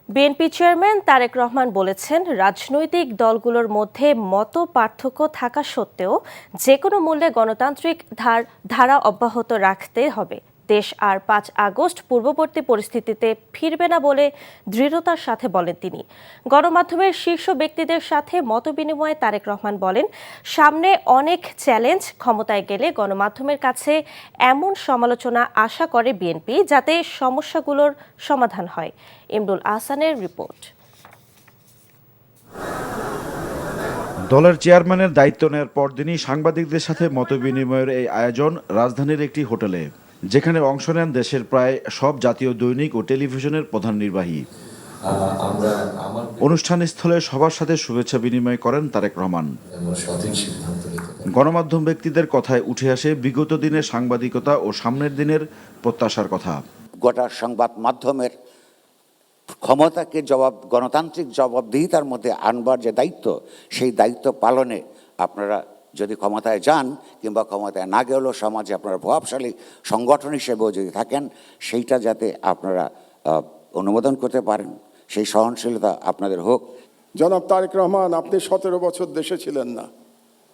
BNP chairman Tarique Rahman বলেছেন, রাজনৈতিক দলগুলোর মধ্যে মত পার্থক্য থাকা সত্ত্বেও যেকোনো মূল্যে গণতান্ত্রিক ধারা অব্যাহত রাখতে হবে। দেশ আর ৫ আগস্ট পূর্ববর্তী পরিস্থিতিতে ফিরবে না বলে দৃঢ়তার সাথে বলেন তিনি। গণমাধ্যমের শীর্ষ ব্যক্তিদের সাথে মতবিনিময়ে তারেক রহমান বলেন, সামনে অনেক চ্যালেঞ্জ, ক্ষমতায় গেলে গণমাধ্যমের কাছে এমন সমালোচনা আশা করে বিএনপি যাতে সমস্যাগুলোর সমাধান হয়। ইমরুল আহসানের রিপোর্ট। দলের চেয়ারম্যানের দায়িত্ব নেওয়ার পরদিনই সাংবাদিকদের সাথে মতবিনিময়ের এই আয়োজন রাজধানীর একটি হোটেলে, যেখানে অংশ নেন দেশের প্রায় সব জাতীয় দৈনিক ও টেলিভিশনের প্রধান নির্বাহী। অনুষ্ঠান স্থলে সবার সাথে শুভেচ্ছা বিনিময় করেন তারেক রহমান। গণমাধ্যম ব্যক্তিদের কথায় উঠে আসে বিগত দিনের সাংবাদিকতা ও সামনের দিনের প্রত্যাশার কথা। গোটা সংবাদ মাধ্যমের ক্ষমতাকে গণতান্ত্রিক জবাবদিহিতার মধ্যে আনবার যে দায়িত্ব, সেই দায়িত্ব পালনে আপনারা যদি ক্ষমতায় যান কিংবা ক্ষমতায় না গেলেও সমাজে আপনারা প্রভাবশালী সংগঠন হিসেবেও যদি থাকেন, সেইটা যাতে আপনারা অনুমোদন করতে পারেন, সেই সহনশীলতা আপনাদের হোক। জনাব তারেক রহমান, আপনি 17 বছর দেশে ছিলেন না,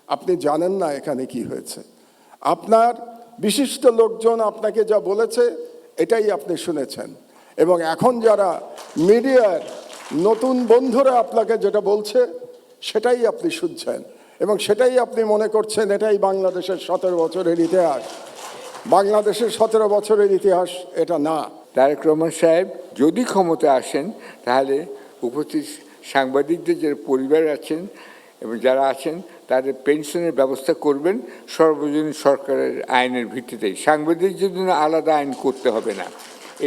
আপনি জানেন না এখানে কি হয়েছে। আপনার বিশিষ্ট লোকজন আপনাকে যা বলেছে এটাই আপনি শুনেছেন, এবং এখন যারা মিডিয়ার নতুন বন্ধুরা আপনাকে যেটা বলছে সেটাই আপনি শুনছেন, এবং সেটাই আপনি মনে করছেন এটাই বাংলাদেশের 17 বছরের ইতিহাস। বাংলাদেশের 17 বছরের ইতিহাস এটা না। তারেক রহমান সাহেব যদি ক্ষমতায় আসেন, তাহলে উপস্থিত সাংবাদিকদের যে পরিবার আছেন এবং যারা আছেন তাদের পেনশনের ব্যবস্থা করবেন সর্বজনীন সরকারের আইনের ভিত্তিতেই। সাংবাদিকদের জন্য আলাদা আইন করতে হবে না,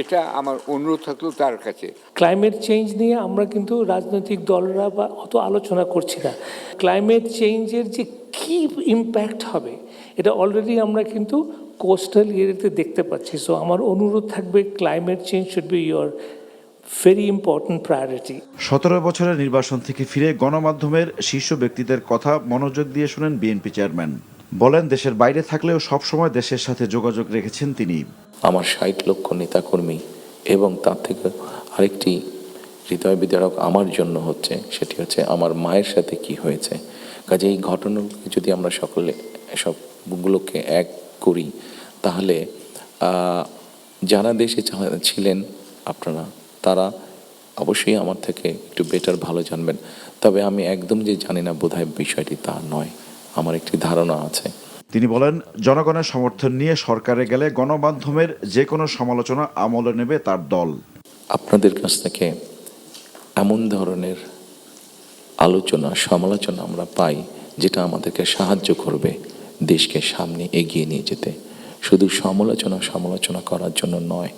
এটা আমার অনুরোধ থাকলো তার কাছে। ক্লাইমেট চেঞ্জ নিয়ে আমরা কিন্তু রাজনৈতিক দলরা বা অত আলোচনা করছি না। ক্লাইমেট চেঞ্জের যে কী ইম্প্যাক্ট হবে এটা অলরেডি আমরা কিন্তু কোস্টাল এরিয়াতে দেখতে পাচ্ছি। সো আমার অনুরোধ থাকবে, climate change should be your very important priority. 17 বছরের নির্বাচন থেকে ফিরে গণমাধ্যমের শীর্ষ ব্যক্তিদের কথা মনোযোগ দিয়ে শুনেন বিএনপি চেয়ারম্যান। বলেন, দেশের বাইরে থাকলেও সবসময় দেশের সাথে যোগাযোগ রেখেছেন তিনি। আমার 60 লক্ষ নেতাকর্মী এবং তার থেকে আরেকটি হৃদয় বিদারক আমার জন্য হচ্ছে, সেটি হচ্ছে আমার মায়ের সাথে কি হয়েছে। কাজে এই ঘটনাগুলোকে যদি আমরা সকলে সবগুলোকে এক করি, তাহলে যারা দেশে ছিলেন আপনারা, তারা অবশ্যই আমার থেকে একটু বেটার ভালো জানবেন। তবে আমি একদম যে জানি না বোধহয় বিষয়টি তা নয়, আমার একটি ধারণা আছে। তিনি বলেন, জনগণের সমর্থন নিয়ে সরকারে গেলে গণমাধ্যমের যে কোনো সমালোচনা আমলে নেবে তার দল। আপনাদের কাছ থেকে এমন ধরনের আলোচনা সমালোচনা আমরা পাই যেটা আমাদেরকে সাহায্য করবে দেশকে সামনে এগিয়ে নিয়ে যেতে, শুধু সমালোচনা করার জন্য নয়।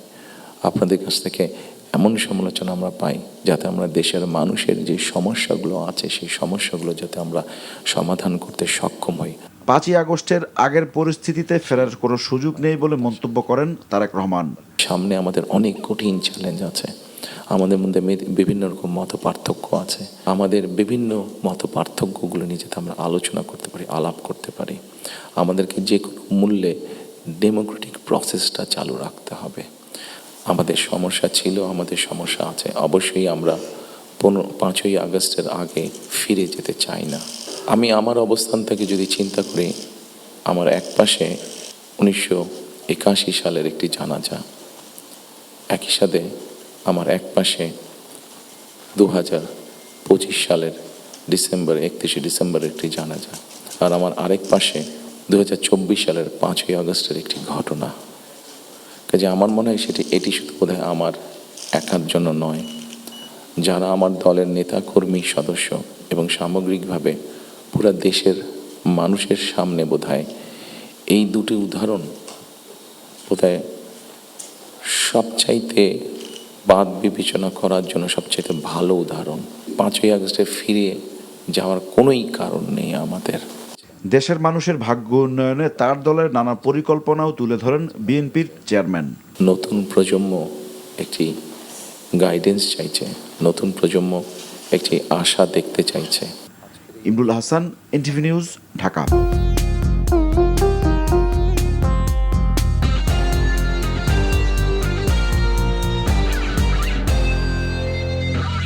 আপনাদের কাছ থেকে এমন সমালোচনা আমরা পাই যাতে আমরা দেশের মানুষের যে সমস্যাগুলো আছে সেই সমস্যাগুলো যাতে আমরা সমাধান করতে সক্ষম হই। 5ই আগস্টের আগের পরিস্থিতিতে ফেরার কোনো সুযোগ নেই বলে মন্তব্য করেন তারেক রহমান। সামনে আমাদের অনেক কঠিন চ্যালেঞ্জ আছে, আমাদের মধ্যে বিভিন্ন রকম মত পার্থক্য আছে। আমাদের বিভিন্ন মত পার্থক্যগুলো নিয়ে যাতে আমরা আলোচনা করতে পারি, আলাপ করতে পারি। আমাদেরকে যে কোনো মূল্যে ডেমোক্রেটিক প্রসেসটা চালু রাখতে হবে। আমাদের সমস্যা ছিল, আমাদের সমস্যা আছে, অবশ্যই আমরা 5ই আগস্টের আগে ফিরে যেতে চাই না। আমি আমার অবস্থান থেকে যদি চিন্তা করি, আমার এক পাশে 1981 সালের একটি জানাজা, একই সাথে আমার এক পাশে 2025 সালের 31 ডিসেম্বরের একটি জানাজা, আর আমার আরেক পাশে 2024 সালের 5ই আগস্টের একটি ঘটনা। কাজে আমার মনে হয় এটি শুধু বোধহয় আমার একার জন্য নয়, যারা আমার দলের নেতা কর্মী সদস্য এবং সামগ্রিকভাবে পুরো দেশের মানুষের সামনে বোধহয় এই দুটি উদাহরণ বোধহয় সবচাইতে বাদ বিবেচনা করার জন্য সবচাইতে ভালো উদাহরণ। 5ই আগস্টে ফিরে যাওয়ার কোনোই কারণ নেই আমাদের। দেশের মানুষের ভাগ্য উন্নয়নে তার দলের নানা পরিকল্পনাও তুলে ধরেন বিএনপির চেয়ারম্যান। নতুন প্রজন্ম একটি গাইডেন্স চাইছে, নতুন প্রজন্ম একটি আশা দেখতে চাইছে। Imrul Ahsan, NTV news, Dhaka.